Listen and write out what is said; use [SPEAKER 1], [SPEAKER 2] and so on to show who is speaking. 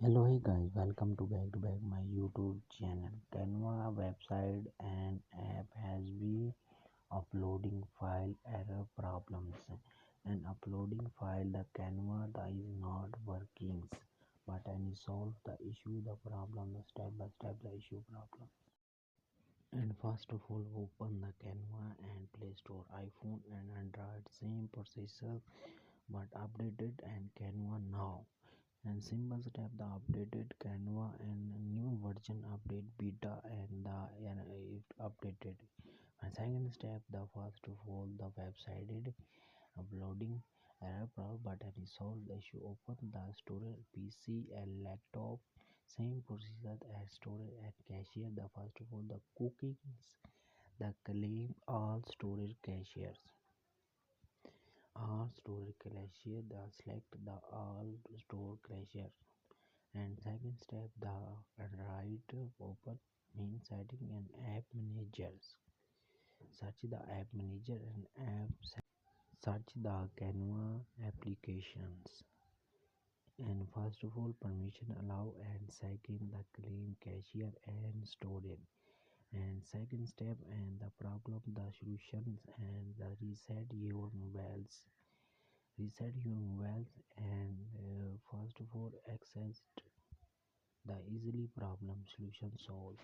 [SPEAKER 1] Hello, hey guys, welcome to back my YouTube channel. Canva website and app has been uploading file error problems and uploading file the Canva that is not working. But I solve the issue, the problem, the step by step the issue problem. And first of all, open the Canva and Play Store. iPhone and Android same processor but updated and Canva now. And simple step the updated Canva and new version update beta and the it updated. And second step the first of all the website did uploading error problem but I resolve the issue. Open the storage PC and laptop same procedure as storage and cashier. The first of all the cookings the claim all storage cashier the select the all store cashier. And second step the right open main setting and app managers. Search the app manager and search the Canva applications. And first of all permission allow and second the claim cashier and storage. And second step and the problem the solutions and the reset your mobiles and first of all access the easily problem solution solved.